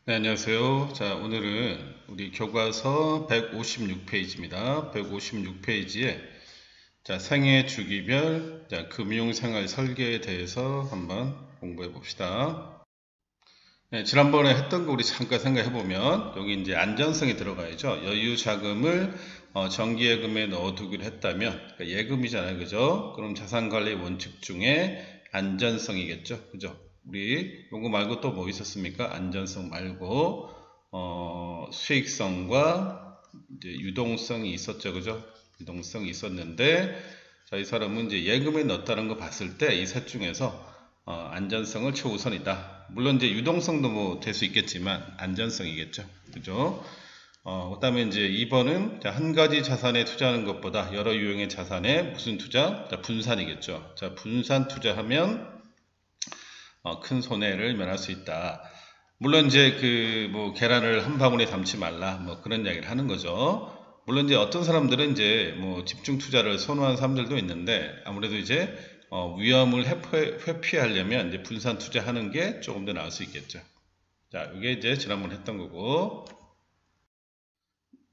네, 안녕하세요. 자, 오늘은 우리 교과서 156페이지입니다. 156페이지에 자, 생애 주기별 자, 금융생활 설계에 대해서 한번 공부해 봅시다. 네, 지난번에 했던 거 우리 잠깐 생각해 보면 여기 이제 안전성이 들어가야죠. 여유 자금을 정기예금에 넣어두기로 했다면 그러니까 예금이잖아요, 그죠? 그럼 자산관리 원칙 중에 안전성이겠죠, 그죠? 우리 요거 말고 또 뭐 있었습니까? 안전성 말고 수익성과 이제 유동성이 있었죠, 그죠? 유동성이 있었는데 자, 이 사람은 이제 예금에 넣었다는 거 봤을 때 이 셋 중에서 안전성을 최우선이다. 물론 이제 유동성도 뭐 될 수 있겠지만 안전성이겠죠, 그죠? 그 다음에 이제 2번은 한 가지 자산에 투자하는 것보다 여러 유형의 자산에 무슨 투자? 자, 분산이겠죠. 자, 분산 투자하면 큰 손해를 면할 수 있다. 물론 이제 그 뭐 계란을 한 방울에 담지 말라 뭐 그런 이야기를 하는 거죠. 물론 이제 어떤 사람들은 이제 뭐 집중 투자를 선호하는 사람들도 있는데 아무래도 이제 위험을 회피하려면 이제 분산 투자하는 게 조금 더 나을 수 있겠죠. 자, 이게 이제 지난번 했던 거고.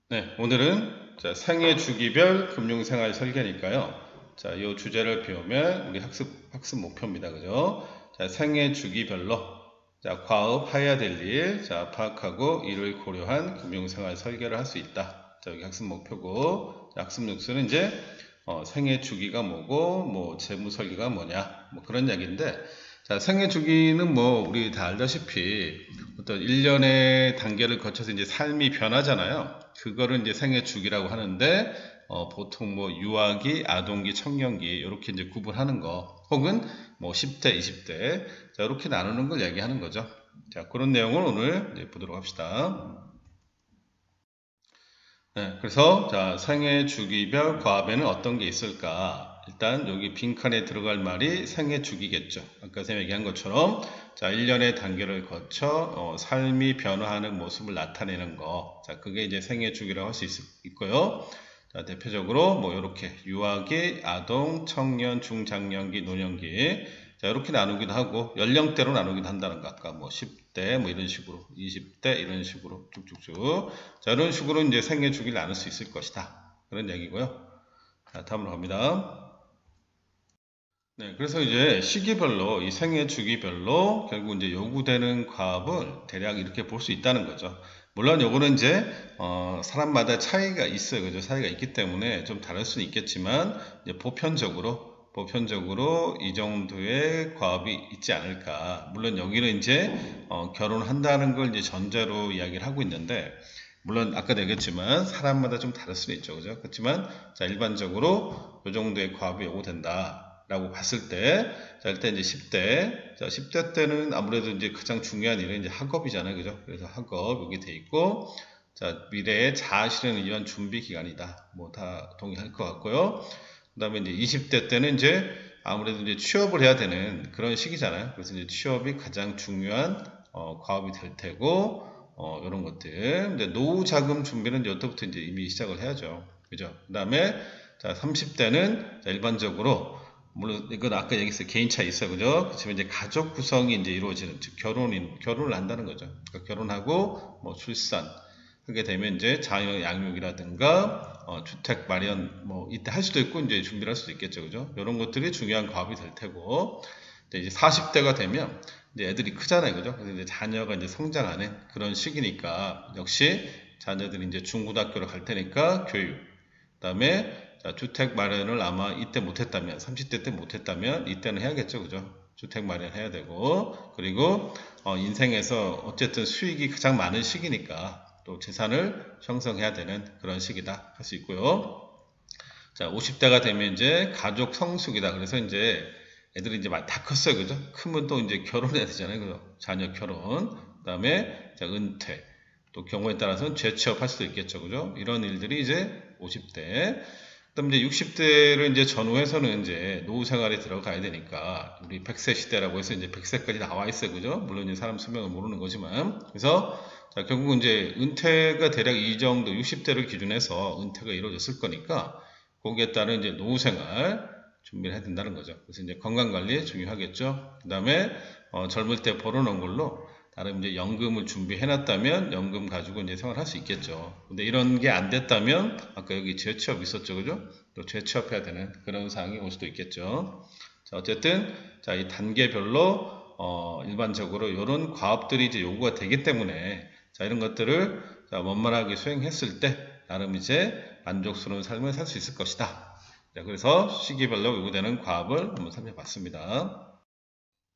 네, 오늘은 자, 생애 주기별 금융생활 설계니까요. 자, 이 주제를 배우면 우리 학습 목표입니다. 그죠? 자, 생애 주기별로 자, 과업 해야 될 일, 자, 파악하고 이를 고려한 금융생활 설계를 할 수 있다. 자, 여기 학습 목표고, 자, 학습 뉴스는 이제 생애 주기가 뭐고, 뭐 재무 설계가 뭐냐, 뭐 그런 이야기인데, 자, 생애 주기는 뭐 우리 다 알다시피 어떤 일련의 단계를 거쳐서 이제 삶이 변하잖아요. 그거를 이제 생애 주기라고 하는데 보통 뭐 유아기, 아동기, 청년기 이렇게 이제 구분하는 거, 혹은 뭐 10대, 20대 자, 이렇게 나누는 걸 얘기하는 거죠. 자, 그런 내용을 오늘 이제 보도록 합시다. 네, 그래서 자, 생애 주기별 과업에는 어떤 게 있을까? 일단 여기 빈칸에 들어갈 말이 생애 주기겠죠. 아까 선생님 얘기한 것처럼 자, 1년의 단계를 거쳐 삶이 변화하는 모습을 나타내는 거. 자, 그게 이제 생애 주기라고 할 수 있고요. 자, 대표적으로 뭐 이렇게 유아기, 아동, 청년, 중장년기, 노년기 자, 이렇게 나누기도 하고 연령대로 나누기도 한다는 거. 아까 뭐 10대 뭐 이런 식으로 20대 이런 식으로 쭉쭉쭉 자, 이런 식으로 이제 생애 주기를 나눌 수 있을 것이다. 그런 얘기고요. 자, 다음으로 갑니다. 네, 그래서 이제 시기별로 이 생애 주기별로 결국 이제 요구되는 과업을 대략 이렇게 볼 수 있다는 거죠. 물론 요거는 이제 사람마다 차이가 있어요. 그죠? 차이가 있기 때문에 좀 다를 수는 있겠지만 이제 보편적으로 이 정도의 과업이 있지 않을까. 물론 여기는 이제 결혼한다는 걸 이제 전제로 이야기를 하고 있는데 물론 아까도 얘기했지만 사람마다 좀 다를 수는 있죠. 그죠? 그렇지만 자, 일반적으로 이 정도의 과업이 요구된다. 라고 봤을 때, 자, 일단 이제 10대. 자, 10대 때는 아무래도 이제 가장 중요한 일은 이제 학업이잖아요. 그죠? 그래서 학업, 여기 돼 있고, 자, 미래의 자아 실현을 위한 준비 기간이다. 뭐 다 동의할 것 같고요. 그 다음에 이제 20대 때는 이제 아무래도 이제 취업을 해야 되는 그런 시기잖아요. 그래서 이제 취업이 가장 중요한, 과업이 될 테고, 이런 것들. 이제 노후 자금 준비는 이때부터 이제 이미 시작을 해야죠. 그죠? 그 다음에, 자, 30대는 일반적으로 물론 이건 아까 얘기했어요. 개인차 있어, 그죠? 그렇지만 이제 가족 구성이 이제 이루어지는 즉 결혼을 한다는 거죠. 그러니까 결혼하고 뭐 출산 하게 되면 이제 자녀 양육이라든가 주택 마련 뭐 이때 할 수도 있고 이제 준비를 할 수도 있겠죠, 그죠? 이런 것들이 중요한 과업이 될 테고 이제 40대가 되면 이제 애들이 크잖아요, 그죠? 그래서 이제 자녀가 이제 성장하는 그런 시기니까 역시 자녀들이 이제 중고등학교로 갈 테니까 교육, 그다음에 자, 주택 마련을 아마 이때 못했다면 30대 때 못했다면 이때는 해야겠죠, 그죠? 주택 마련해야 되고 그리고 인생에서 어쨌든 수익이 가장 많은 시기니까 또 재산을 형성해야 되는 그런 시기다 할 수 있고요. 자, 50대가 되면 이제 가족 성숙이다. 그래서 이제 애들이 이제 다 컸어요, 그죠? 크면 또 이제 결혼해야 되잖아요, 그죠? 자녀 결혼, 그다음에 자, 은퇴, 또 경우에 따라서는 재취업할 수도 있겠죠, 그죠? 이런 일들이 이제 50대. 그다음 이제 60대를 이제 전후해서는 이제 노후 생활에 들어가야 되니까 우리 100세 시대라고 해서 이제 100세까지 나와 있어요, 그죠? 물론 이제 사람 수명을 모르는 거지만 그래서 자, 결국은 이제 은퇴가 대략 이 정도 60대를 기준해서 은퇴가 이루어졌을 거니까 거기에 따른 이제 노후 생활 준비를 해야 된다는 거죠. 그래서 이제 건강 관리 중요하겠죠. 그 다음에 젊을 때 벌어놓은 걸로 나름 이제 연금을 준비해 놨다면 연금 가지고 이제 생활할 수 있겠죠. 근데 이런 게 안 됐다면 아까 여기 재취업 있었죠, 그죠? 또 재취업해야 되는 그런 상황이 올 수도 있겠죠. 자, 어쨌든 자, 이 단계별로 일반적으로 이런 과업들이 이제 요구가 되기 때문에 자, 이런 것들을 자, 원만하게 수행했을 때 나름 이제 만족스러운 삶을 살 수 있을 것이다. 자, 그래서 시기별로 요구되는 과업을 한번 살펴봤습니다.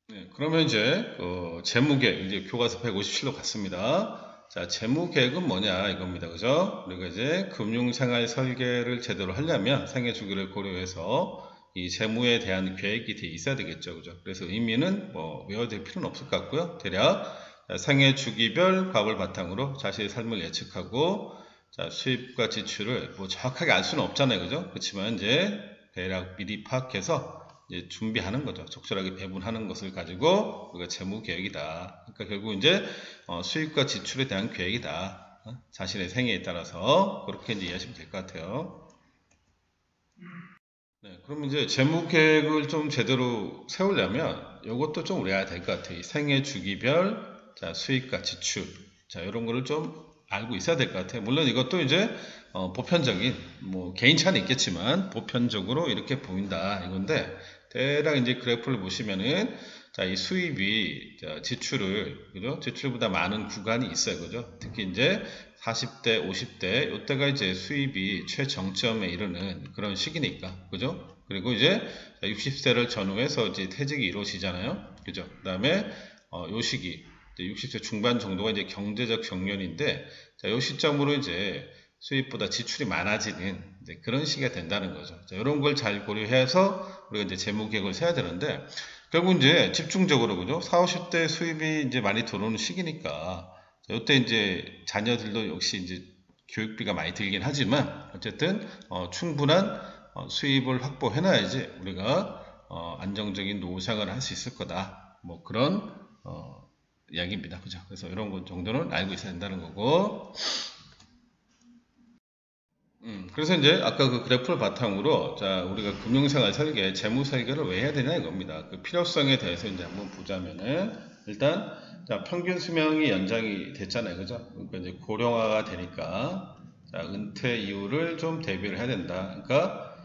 네, 그러면 이제 재무계획 이제 교과서 157로 갔습니다. 자, 재무계획은 뭐냐 이겁니다. 그죠? 우리가 이제 금융생활 설계를 제대로 하려면 생애 주기를 고려해서 이 재무에 대한 계획이 돼 있어야 되겠죠. 그죠? 그래서 의미는 뭐 외워야 될 필요는 없을 것 같고요. 대략 생애 주기별 과업을 바탕으로 자신의 삶을 예측하고 자, 수입과 지출을 뭐 정확하게 알 수는 없잖아요. 그죠? 그렇지만 이제 대략 미리 파악해서 이제 준비하는 거죠. 적절하게 배분하는 것을 가지고 우리가 재무 계획이다. 그러니까 결국 이제 수입과 지출에 대한 계획이다. 자신의 생애에 따라서 그렇게 이제 이해하시면 될 것 같아요. 네, 그럼 이제 재무 계획을 좀 제대로 세우려면 이것도 좀 우리가 될 것 같아요. 생애 주기별 자, 수입과 지출 자, 이런 거를 좀 알고 있어야 될 것 같아요. 물론 이것도 이제 보편적인 뭐 개인 차는 있겠지만 보편적으로 이렇게 보인다 이건데 대략 이제 그래프를 보시면은 자, 이 수입이 자, 지출을 그죠? 지출보다 많은 구간이 있어요. 그죠? 특히 이제 40대, 50대 이때가 이제 수입이 최정점에 이르는 그런 시기니까. 그죠? 그리고 이제 60세를 전후해서 이제 퇴직이 이루어지잖아요. 그죠? 그다음에 요 시기 60세 중반 정도가 이제 경제적 경련인데 자, 요 시점으로 이제 수입보다 지출이 많아지는 이제 그런 시기가 된다는 거죠. 자, 이런 걸 잘 고려해서 우리가 이제 재무 계획을 세야 되는데 결국 이제 집중적으로 그죠? 40, 50대 수입이 이제 많이 들어오는 시기니까 자, 이때 이제 자녀들도 역시 이제 교육비가 많이 들긴 하지만 어쨌든 충분한 수입을 확보해 놔야지 우리가 안정적인 노후 생활을 할 수 있을 거다. 뭐 그런 이야기입니다. 그죠? 그래서 이런 것 정도는 알고 있어야 된다는 거고. 그래서 이제 아까 그 그래프를 바탕으로 자 우리가 금융생활 설계, 재무 설계를 왜 해야 되냐 이겁니다. 그 필요성에 대해서 이제 한번 보자면은 일단 자 평균 수명이 연장이 됐잖아요, 그죠? 그러니까 이제 고령화가 되니까 자 은퇴 이후를 좀 대비를 해야 된다. 그러니까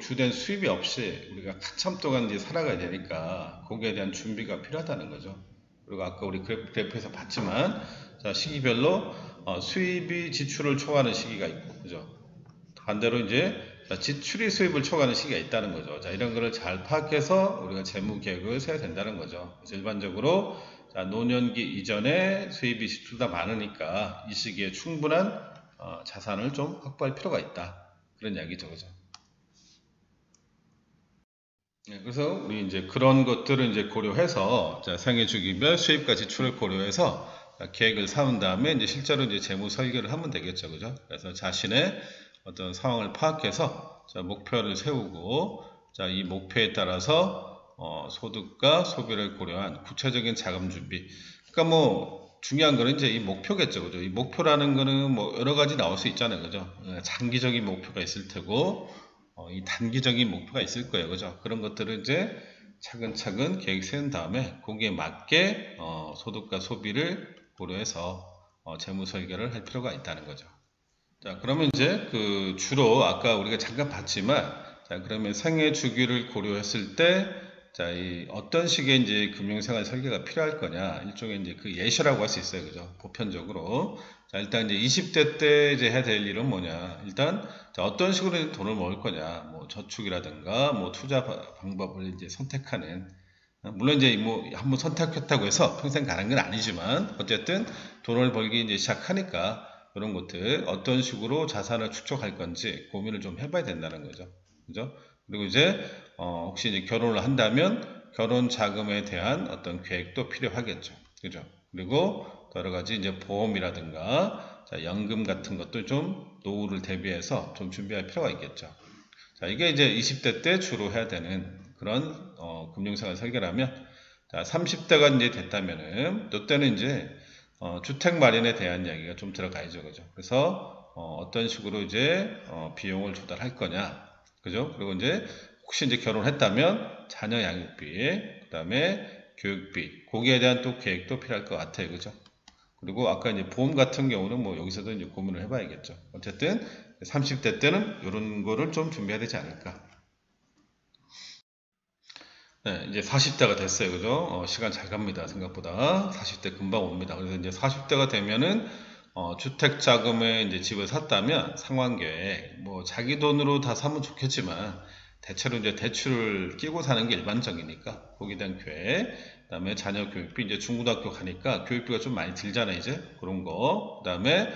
주된 수입이 없이 우리가 한참 동안 이제 살아가야 되니까 거기에 대한 준비가 필요하다는 거죠. 그리고 아까 우리 그래프에서 봤지만 자 시기별로 수입이 지출을 초과하는 시기가 있고, 그죠? 반대로 이제 지출이 수입을 초과하는 시기가 있다는 거죠. 자, 이런 거를 잘 파악해서 우리가 재무 계획을 세야 된다는 거죠. 그래서 일반적으로 자, 노년기 이전에 수입이 지출보다 많으니까 이 시기에 충분한 자산을 좀 확보할 필요가 있다. 그런 이야기죠, 그죠? 네, 그래서 우리 이제 그런 것들을 이제 고려해서 자, 생애 주기별 수입과 지출을 고려해서 계획을 세운 다음에 이제 실제로 이제 재무 설계를 하면 되겠죠, 그죠? 그래서 자신의 어떤 상황을 파악해서 자, 목표를 세우고 자, 이 목표에 따라서 소득과 소비를 고려한 구체적인 자금 준비. 그러니까 뭐 중요한 거는 이제 이 목표겠죠, 그죠? 이 목표라는 거는 뭐 여러 가지 나올 수 있잖아요, 그죠? 장기적인 목표가 있을 테고. 이 단기적인 목표가 있을 거예요. 그죠? 그런 것들을 이제 차근차근 계획 세운 다음에 거기에 맞게 소득과 소비를 고려해서 재무 설계를 할 필요가 있다는 거죠. 자, 그러면 이제 그 주로 아까 우리가 잠깐 봤지만 자, 그러면 생애 주기를 고려했을 때 자, 이 어떤 식의 이제 금융생활 설계가 필요할 거냐 일종의 이제 그 예시라고 할 수 있어요. 그죠? 보편적으로. 자, 일단 이제 20대 때 이제 해야 될 일은 뭐냐. 일단 자, 어떤 식으로 돈을 모을 거냐. 뭐 저축이라든가 뭐 투자 방법을 이제 선택하는 물론 이제 뭐 한번 선택했다고 해서 평생 가는 건 아니지만 어쨌든 돈을 벌기 이제 시작하니까 그런 것들 어떤 식으로 자산을 축적할 건지 고민을 좀 해봐야 된다는 거죠. 그죠? 그리고 이제 혹시 이제 결혼을 한다면 결혼 자금에 대한 어떤 계획도 필요하겠죠. 그죠? 그리고 여러 가지 이제 보험이라든가 자, 연금 같은 것도 좀 노후를 대비해서 좀 준비할 필요가 있겠죠. 자, 이게 이제 20대 때 주로 해야 되는 그런 금융생활 설계라면 자, 30대가 이제 됐다면은 이때는 이제 주택 마련에 대한 이야기가 좀 들어가야죠, 그죠? 그래서 어떤 식으로 이제 비용을 조달할 거냐, 그죠? 그리고 이제 혹시 이제 결혼했다면 자녀 양육비, 그다음에 교육비, 거기에 대한 또 계획도 필요할 것 같아요. 그죠? 그리고 아까 이제 보험 같은 경우는 뭐 여기서도 이제 고민을 해봐야겠죠. 어쨌든 30대 때는 이런 거를 좀 준비해야 되지 않을까. 네, 이제 40대가 됐어요. 그죠? 시간 잘 갑니다. 생각보다. 40대 금방 옵니다. 그래서 이제 40대가 되면은, 주택 자금에 이제 집을 샀다면 상환계획, 뭐 자기 돈으로 다 사면 좋겠지만, 대체로 이제 대출을 끼고 사는 게 일반적이니까, 거기에 대한 계획, 그 다음에 자녀 교육비, 이제 중고등학교 가니까 교육비가 좀 많이 들잖아요. 이제 그런 거. 그 다음에,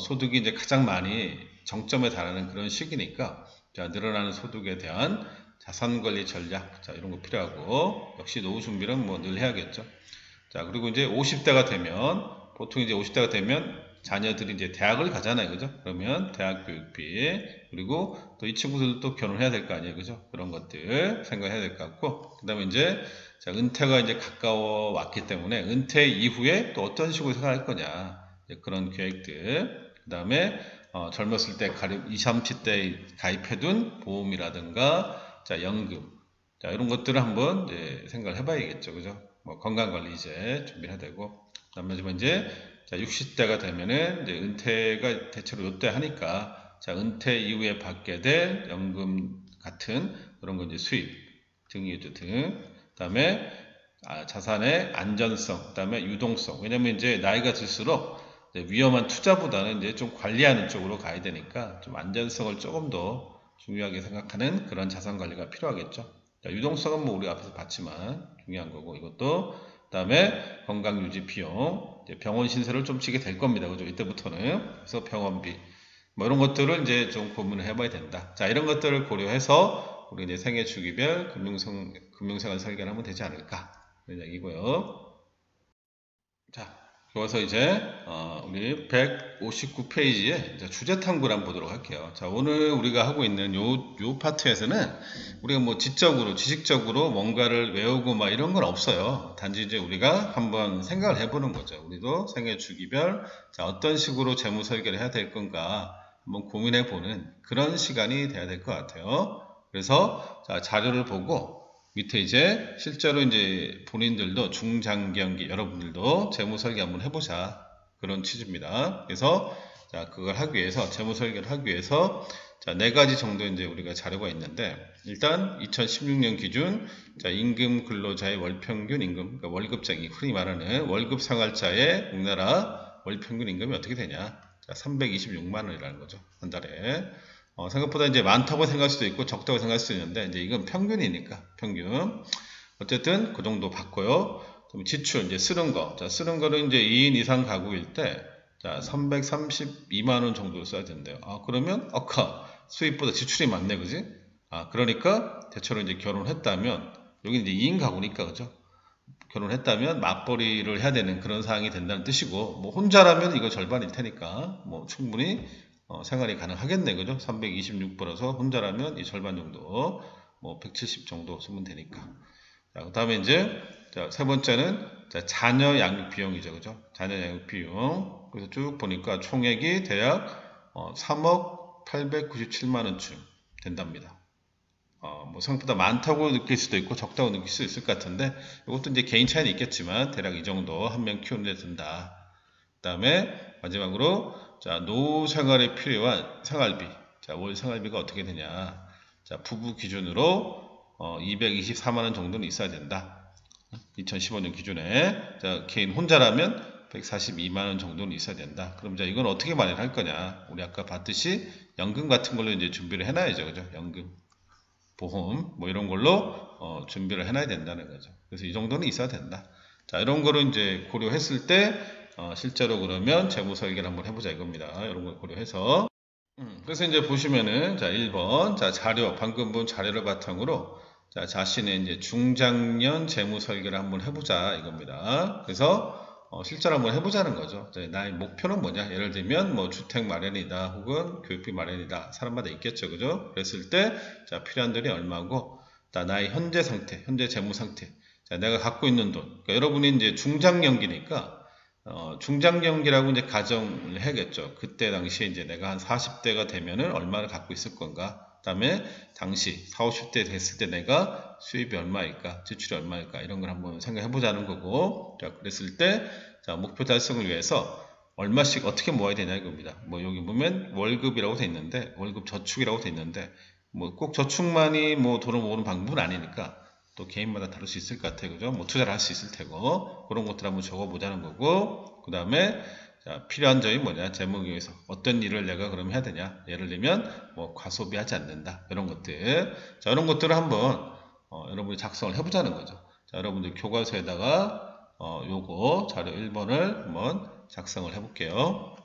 소득이 이제 가장 많이 정점에 달하는 그런 시기니까, 자, 늘어나는 소득에 대한 자산관리 전략, 자, 이런 거 필요하고, 역시 노후 준비는 뭐 늘 해야겠죠. 자, 그리고 이제 50대가 되면, 보통 이제 50대가 되면 자녀들이 이제 대학을 가잖아요. 그죠? 그러면 대학 교육비, 그리고 또 이 친구들도 또 결혼해야 될 거 아니에요. 그죠? 그런 것들 생각해야 될 것 같고, 그 다음에 이제, 자, 은퇴가 이제 가까워 왔기 때문에 은퇴 이후에 또 어떤 식으로 생각할 거냐. 그런 계획들. 그 다음에, 젊었을 때 20, 30대 가입해둔 보험이라든가, 자, 연금. 자, 이런 것들을 한번 이제 생각을 해봐야겠죠. 그죠? 뭐, 건강관리 이제 준비를 해야 되고. 그 다음에 이제, 자, 60대가 되면은 이제 은퇴가 대체로 요때 하니까, 자, 은퇴 이후에 받게 될 연금 같은 그런 거 이제 수입, 등유주 등. 그 다음에, 자산의 안전성, 그 다음에 유동성. 왜냐면 이제 나이가 들수록 위험한 투자보다는 이제 좀 관리하는 쪽으로 가야 되니까 좀 안전성을 조금 더 중요하게 생각하는 그런 자산 관리가 필요하겠죠. 자, 유동성은 뭐 우리 앞에서 봤지만 중요한 거고 이것도. 그 다음에 건강 유지 비용, 병원 신세를 좀 지게 될 겁니다. 그죠? 이때부터는. 그래서 병원비 뭐 이런 것들을 이제 좀 고민을 해봐야 된다. 자, 이런 것들을 고려해서 우리 이제 생애 주기별 금융생활 설계를 하면 되지 않을까 이런 얘기고요. 자, 여기서 이제 우리 159페이지에 주제 탐구를 한번 보도록 할게요. 자, 오늘 우리가 하고 있는 요 파트에서는 우리가 뭐 지적으로 지식적으로 뭔가를 외우고 막 이런 건 없어요. 단지 이제 우리가 한번 생각을 해보는 거죠. 우리도 생애 주기별 자, 어떤 식으로 재무 설계를 해야 될 건가 한번 고민해보는 그런 시간이 돼야 될 것 같아요. 그래서 자, 자료를 보고 밑에 이제 실제로 이제 본인들도 중장기연기 여러분들도 재무설계 한번 해보자 그런 취지입니다. 그래서 자 그걸 하기 위해서 재무설계를 하기 위해서 자 4가지 정도 이제 우리가 자료가 있는데 일단 2016년 기준 자 임금 근로자의 월평균 임금 그러니까 월급쟁이 흔히 말하는 월급 생활자의 우리나라 월평균 임금이 어떻게 되냐 자 326만 원이라는 거죠 한 달에. 생각보다 이제 많다고 생각할 수도 있고 적다고 생각할 수도 있는데 이제 이건 평균이니까 평균 어쨌든 그 정도 받고요. 그럼 지출 이제 쓰는 거, 자 쓰는 거는 이제 2인 이상 가구일 때 자 332만 원 정도 써야 된대요. 그러면 아까 수입보다 지출이 많네, 그지? 그러니까 대체로 이제 결혼했다면 여기 이제 2인 가구니까 그죠? 결혼했다면 맞벌이를 해야 되는 그런 상황이 된다는 뜻이고 뭐 혼자라면 이거 절반일 테니까 뭐 충분히 생활이 가능하겠네. 그죠? 326벌어서 혼자라면 이 절반 정도, 뭐 170 정도 쓰면 되니까. 자, 그 다음에 이제, 자, 세 번째는, 자, 자녀 양육 비용이죠. 그죠? 자녀 양육 비용. 그래서 쭉 보니까 총액이 대략, 3억 897만원쯤 된답니다. 뭐 생각보다 많다고 느낄 수도 있고 적다고 느낄 수 있을 것 같은데, 이것도 이제 개인 차이는 있겠지만, 대략 이 정도 한 명 키우는 데 든다. 그 다음에 마지막으로 자 노후 생활에 필요한 생활비 자 월 생활비가 어떻게 되냐 자 부부 기준으로 224만원 정도는 있어야 된다 2015년 기준에 자 개인 혼자라면 142만원 정도는 있어야 된다. 그럼 자 이건 어떻게 마련할 거냐 우리 아까 봤듯이 연금 같은 걸로 이제 준비를 해놔야죠. 그죠? 연금 보험 뭐 이런 걸로 준비를 해놔야 된다는 거죠. 그래서 이 정도는 있어야 된다. 자 이런 거를 이제 고려했을 때 실제로 그러면 재무 설계를 한번 해보자 이겁니다. 이런 걸 고려해서 그래서 이제 보시면은 자 1번 자 자료 방금 본 자료를 바탕으로 자 자신의 이제 중장년 재무 설계를 한번 해보자 이겁니다. 그래서 실제로 한번 해보자는 거죠. 자, 나의 목표는 뭐냐? 예를 들면 뭐 주택 마련이다 혹은 교육비 마련이다 사람마다 있겠죠, 그죠? 그랬을 때 자 필요한 돈이 얼마고 나의 현재 상태, 현재 재무 상태, 자 내가 갖고 있는 돈. 그러니까 여러분이 이제 중장년기니까 중장년기라고 이제 가정을 해야겠죠. 그때 당시에 이제 내가 한 40대가 되면은 얼마를 갖고 있을 건가? 그 다음에 당시 40, 50대 됐을 때 내가 수입이 얼마일까, 지출이 얼마일까, 이런 걸 한번 생각해 보자는 거고, 자, 그랬을 때, 자, 목표 달성을 위해서 얼마씩 어떻게 모아야 되냐 이겁니다. 뭐 여기 보면 월급이라고 돼 있는데, 월급 저축이라고 돼 있는데, 뭐 꼭 저축만이 뭐 돈을 모으는 방법은 아니니까, 또 개인마다 다를 수 있을 것 같아요. 그죠? 뭐 투자를 할 수 있을 테고, 그런 것들 한번 적어보자는 거고, 그 다음에 자, 필요한 점이 뭐냐? 제목에 의해서 어떤 일을 내가 그럼 해야 되냐? 예를 들면 뭐 과소비하지 않는다. 이런 것들. 자, 이런 것들을 한번 여러분이 작성을 해보자는 거죠. 자, 여러분들 교과서에다가 요거 자료 1번을 한번 작성을 해볼게요.